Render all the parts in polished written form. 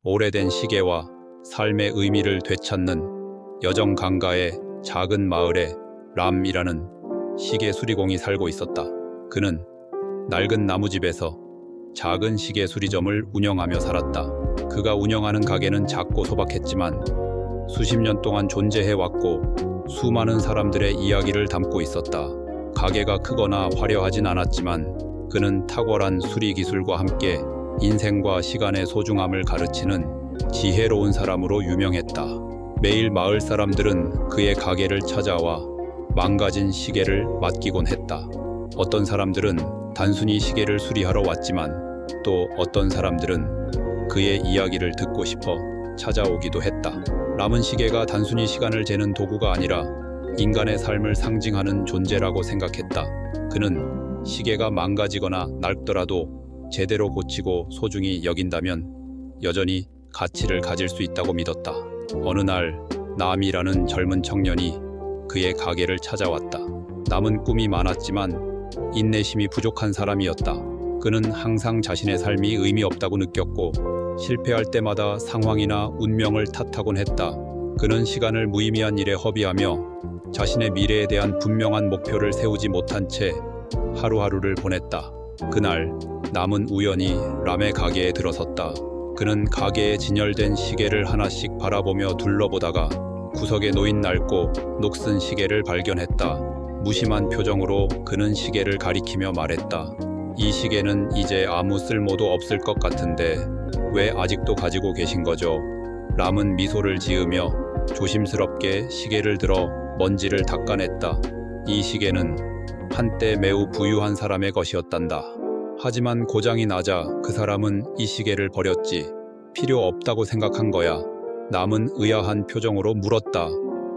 오래된 시계와 삶의 의미를 되찾는 여정 강가의 작은 마을에 람이라는 시계 수리공이 살고 있었다. 그는 낡은 나무집에서 작은 시계 수리점을 운영하며 살았다. 그가 운영하는 가게는 작고 소박했지만 수십 년 동안 존재해왔고 수많은 사람들의 이야기를 담고 있었다. 가게가 크거나 화려하진 않았지만 그는 탁월한 수리 기술과 함께 인생과 시간의 소중함을 가르치는 지혜로운 사람으로 유명했다. 매일 마을 사람들은 그의 가게를 찾아와 망가진 시계를 맡기곤 했다. 어떤 사람들은 단순히 시계를 수리하러 왔지만 또 어떤 사람들은 그의 이야기를 듣고 싶어 찾아오기도 했다. 람은 시계가 단순히 시간을 재는 도구가 아니라 인간의 삶을 상징하는 존재라고 생각했다. 그는 시계가 망가지거나 낡더라도 제대로 고치고 소중히 여긴다면 여전히 가치를 가질 수 있다고 믿었다. 어느 날 남이라는 젊은 청년이 그의 가게를 찾아왔다. 남은 꿈이 많았지만 인내심이 부족한 사람이었다. 그는 항상 자신의 삶이 의미 없다고 느꼈고 실패할 때마다 상황이나 운명을 탓하곤 했다. 그는 시간을 무의미한 일에 허비하며 자신의 미래에 대한 분명한 목표를 세우지 못한 채 하루하루를 보냈다. 그날 남은 우연히 람의 가게에 들어섰다. 그는 가게에 진열된 시계를 하나씩 바라보며 둘러보다가 구석에 놓인 낡고 녹슨 시계를 발견했다. 무심한 표정으로 그는 시계를 가리키며 말했다. 이 시계는 이제 아무 쓸모도 없을 것 같은데 왜 아직도 가지고 계신 거죠? 람은 미소를 지으며 조심스럽게 시계를 들어 먼지를 닦아냈다. 이 시계는 한때 매우 부유한 사람의 것이었단다. 하지만 고장이 나자 그 사람은 이 시계를 버렸지. 필요 없다고 생각한 거야. 남은 의아한 표정으로 물었다.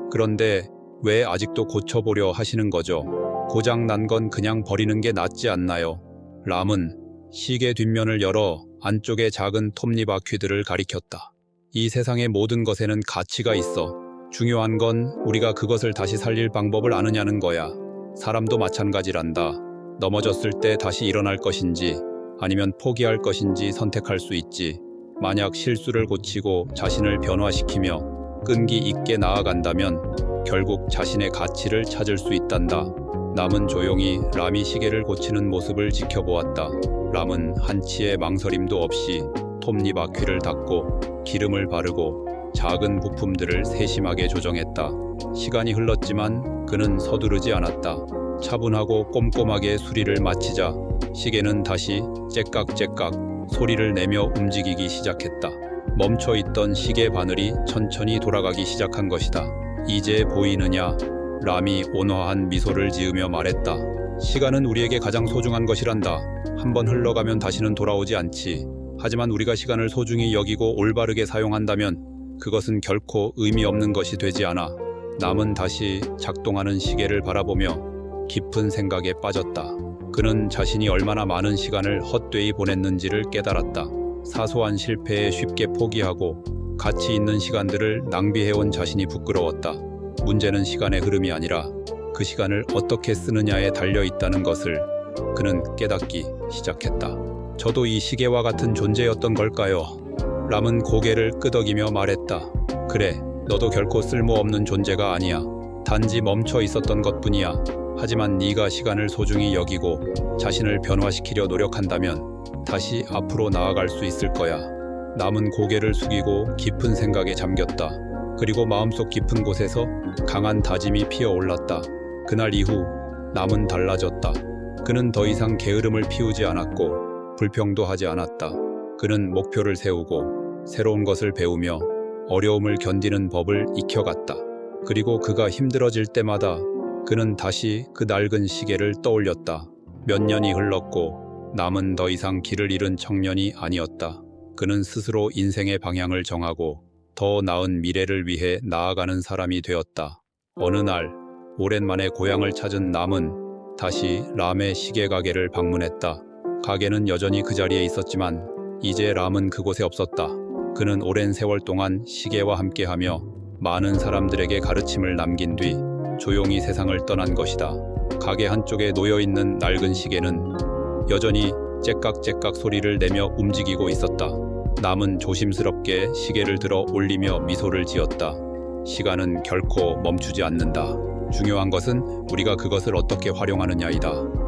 그런데 왜 아직도 고쳐보려 하시는 거죠? 고장 난 건 그냥 버리는 게 낫지 않나요? 람은 시계 뒷면을 열어 안쪽에 작은 톱니바퀴들을 가리켰다. 이 세상의 모든 것에는 가치가 있어. 중요한 건 우리가 그것을 다시 살릴 방법을 아느냐는 거야. 사람도 마찬가지란다. 넘어졌을 때 다시 일어날 것인지 아니면 포기할 것인지 선택할 수 있지. 만약 실수를 고치고 자신을 변화시키며 끈기 있게 나아간다면 결국 자신의 가치를 찾을 수 있단다. 남은 조용히 람이 시계를 고치는 모습을 지켜보았다. 람은 한치의 망설임도 없이 톱니바퀴를 닫고 기름을 바르고 작은 부품들을 세심하게 조정했다. 시간이 흘렀지만 그는 서두르지 않았다. 차분하고 꼼꼼하게 수리를 마치자 시계는 다시 째깍째깍 소리를 내며 움직이기 시작했다. 멈춰있던 시계 바늘이 천천히 돌아가기 시작한 것이다. 이제 보이느냐? 람이 온화한 미소를 지으며 말했다. 시간은 우리에게 가장 소중한 것이란다. 한번 흘러가면 다시는 돌아오지 않지. 하지만 우리가 시간을 소중히 여기고 올바르게 사용한다면 그것은 결코 의미 없는 것이 되지 않아. 남은 다시 작동하는 시계를 바라보며 깊은 생각에 빠졌다. 그는 자신이 얼마나 많은 시간을 헛되이 보냈는지를 깨달았다. 사소한 실패에 쉽게 포기하고 가치 있는 시간들을 낭비해온 자신이 부끄러웠다. 문제는 시간의 흐름이 아니라 그 시간을 어떻게 쓰느냐에 달려있다는 것을 그는 깨닫기 시작했다. 저도 이 시계와 같은 존재였던 걸까요? 람은 고개를 끄덕이며 말했다. 그래, 너도 결코 쓸모없는 존재가 아니야. 단지 멈춰 있었던 것뿐이야. 하지만 네가 시간을 소중히 여기고 자신을 변화시키려 노력한다면 다시 앞으로 나아갈 수 있을 거야. 남은 고개를 숙이고 깊은 생각에 잠겼다. 그리고 마음속 깊은 곳에서 강한 다짐이 피어올랐다. 그날 이후 남은 달라졌다. 그는 더 이상 게으름을 피우지 않았고 불평도 하지 않았다. 그는 목표를 세우고 새로운 것을 배우며 어려움을 견디는 법을 익혀갔다. 그리고 그가 힘들어질 때마다 그는 다시 그 낡은 시계를 떠올렸다. 몇 년이 흘렀고 남은 더 이상 길을 잃은 청년이 아니었다. 그는 스스로 인생의 방향을 정하고 더 나은 미래를 위해 나아가는 사람이 되었다. 어느 날 오랜만에 고향을 찾은 남은 다시 람의 시계 가게를 방문했다. 가게는 여전히 그 자리에 있었지만 이제 람은 그곳에 없었다. 그는 오랜 세월 동안 시계와 함께하며 많은 사람들에게 가르침을 남긴 뒤 조용히 세상을 떠난 것이다. 가게 한쪽에 놓여있는 낡은 시계는 여전히 째깍째깍 소리를 내며 움직이고 있었다. 남은 조심스럽게 시계를 들어 올리며 미소를 지었다. 시간은 결코 멈추지 않는다. 중요한 것은 우리가 그것을 어떻게 활용하느냐이다.